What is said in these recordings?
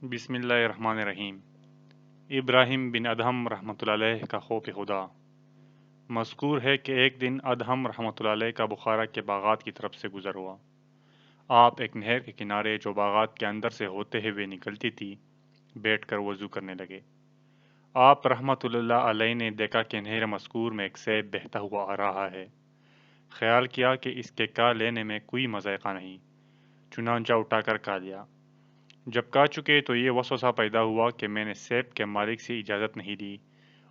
بسم اللہ الرحمن الرحیم۔ ابراہیم بن ادہم رحمۃ اللہ علیہ کا خوف خدا۔ مذکور ہے کہ ایک دن ادہم رحمۃ اللہ علیہ کا بخارا کے باغات کی طرف سے گزر ہوا۔ آپ ایک نہر کے کنارے جو باغات کے اندر سے ہوتے ہوئے نکلتی تھی بیٹھ کر وضو کرنے لگے۔ آپ رحمۃ اللہ علیہ نے دیکھا کہ نہر مذکور میں ایک سیب بہتا ہوا آ رہا ہے۔ خیال کیا کہ اس کے کا لینے میں کوئی مذائقہ نہیں، چنانچہ اٹھا کر کھا لیا۔ جب کھا چکے تو یہ وسوسہ پیدا ہوا کہ میں نے سیب کے مالک سے اجازت نہیں لی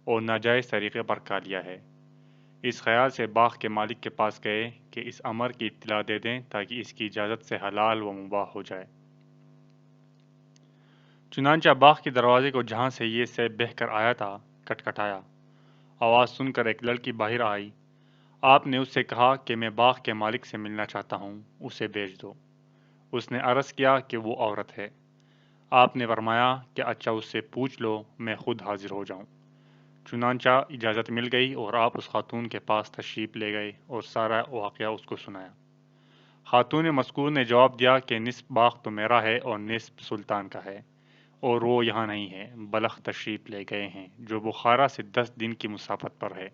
اور ناجائز طریقے پر کھا لیا ہے۔ اس خیال سے باغ کے مالک کے پاس گئے کہ اس امر کی اطلاع دے دیں تاکہ اس کی اجازت سے حلال و مباح ہو جائے۔ چنانچہ باغ کے دروازے کو جہاں سے یہ سیب بہہ کر آیا تھا کھٹکھٹایا۔ آواز سن کر ایک لڑکی باہر آئی۔ آپ نے اس سے کہا کہ میں باغ کے مالک سے ملنا چاہتا ہوں، اسے بھیج دو۔ اس نے عرض کیا کہ وہ عورت ہے۔ آپ نے فرمایا کہ اچھا اس سے پوچھ لو، میں خود حاضر ہو جاؤں۔ چنانچہ اجازت مل گئی اور آپ اس خاتون کے پاس تشریف لے گئے اور سارا واقعہ اس کو سنایا۔ خاتون مذکور نے جواب دیا کہ نصف باغ تو میرا ہے اور نصف سلطان کا ہے، اور وہ یہاں نہیں ہے، بلخ تشریف لے گئے ہیں جو بخارا سے 10 دن کی مسافت پر ہے۔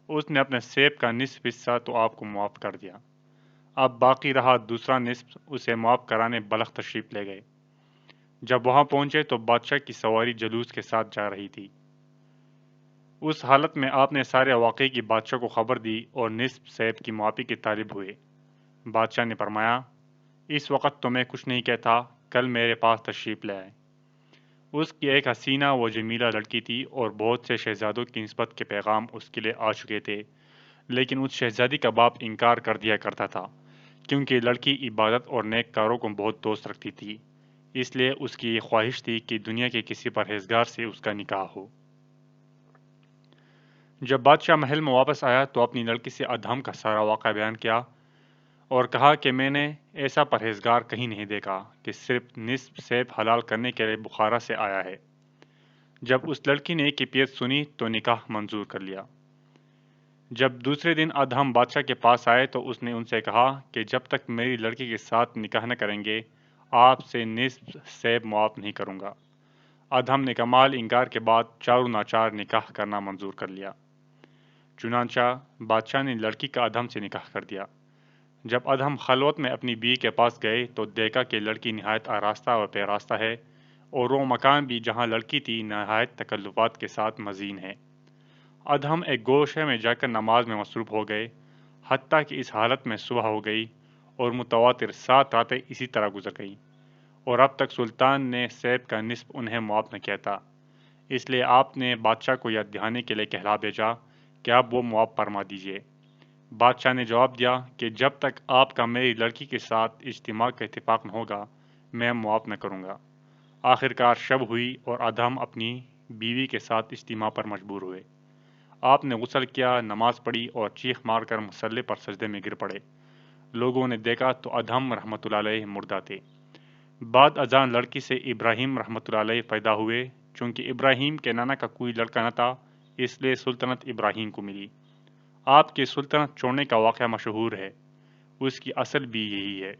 اس نے اپنے سیب کا نصف حصہ تو آپ کو معاف کر دیا، اب باقی رہا دوسرا نصف، اسے معاف کرانے بلخ تشریف لے گئے۔ جب وہاں پہنچے تو بادشاہ کی سواری جلوس کے ساتھ جا رہی تھی۔ اس حالت میں آپ نے سارے واقعے کی بادشاہ کو خبر دی اور نصف سیب کی معافی کے طالب ہوئے۔ بادشاہ نے فرمایا، اس وقت تو میں کچھ نہیں کہتا، کل میرے پاس تشریف لے آئے۔ اس کی ایک حسینہ و جمیلہ لڑکی تھی اور بہت سے شہزادوں کی نسبت کے پیغام اس کے لیے آ چکے تھے، لیکن اس شہزادی کا باپ انکار کر دیا کرتا تھا کیونکہ لڑکی عبادت اور نیک کاروں کو بہت دوست رکھتی تھی، اس لیے اس کی یہ خواہش تھی کہ دنیا کے کسی پرہیزگار سے اس کا نکاح ہو۔ جب بادشاہ محل میں واپس آیا تو اپنی لڑکی سے ادہم کا سارا واقعہ بیان کیا اور کہا کہ میں نے ایسا پرہیزگار کہیں نہیں دیکھا کہ صرف نصف سیب حلال کرنے کے لیے بخارا سے آیا ہے۔ جب اس لڑکی نے کیفیت سنی تو نکاح منظور کر لیا۔ جب دوسرے دن ادہم بادشاہ کے پاس آئے تو اس نے ان سے کہا کہ جب تک میری لڑکی کے ساتھ نکاح نہ کریں گے آپ سے نصف سیب معاف نہیں کروں گا۔ ادہم نے کمال انکار کے بعد چاروں ناچار نکاح کرنا منظور کر لیا۔ چنانچہ بادشاہ نے لڑکی کا ادہم سے نکاح کر دیا۔ جب ادہم خلوت میں اپنی بیوی کے پاس گئے تو دیکھا کہ لڑکی نہایت آراستہ و پیراستہ ہے اور وہ مکان بھی جہاں لڑکی تھی نہایت تکلفات کے ساتھ مزین ہے۔ ادہم ایک گوشے میں جا کر نماز میں مصروف ہو گئے، حتیٰ کہ اس حالت میں صبح ہو گئی اور متواتر 7 راتیں اسی طرح گزر گئیں، اور اب تک سلطان نے سیب کا نصف انہیں معاف نہ کیا تھا۔ اس لیے آپ نے بادشاہ کو یاد دہانی کے لیے کہلا بھیجا کہ آپ وہ معاف فرما دیجیے۔ بادشاہ نے جواب دیا کہ جب تک آپ کا میری لڑکی کے ساتھ اجتماع کا اتفاق نہ ہوگا میں معاف نہ کروں گا۔ آخرکار شب ہوئی اور ادہم اپنی بیوی کے ساتھ اجتماع پر مجبور ہوئے۔ آپ نے غسل کیا، نماز پڑھی اور چیخ مار کر مصلی پر سجدے میں گر پڑے۔ لوگوں نے دیکھا تو ادہم رحمۃ اللہ علیہ مردہ تھے۔ بعد ازاں لڑکی سے ابراہیم رحمۃ اللہ علیہ پیدا ہوئے، چونکہ ابراہیم کے نانا کا کوئی لڑکا نہ تھا اس لیے سلطنت ابراہیم کو ملی۔ آپ کی سلطنت چھوڑنے کا واقعہ مشہور ہے، اس کی اصل بھی یہی ہے۔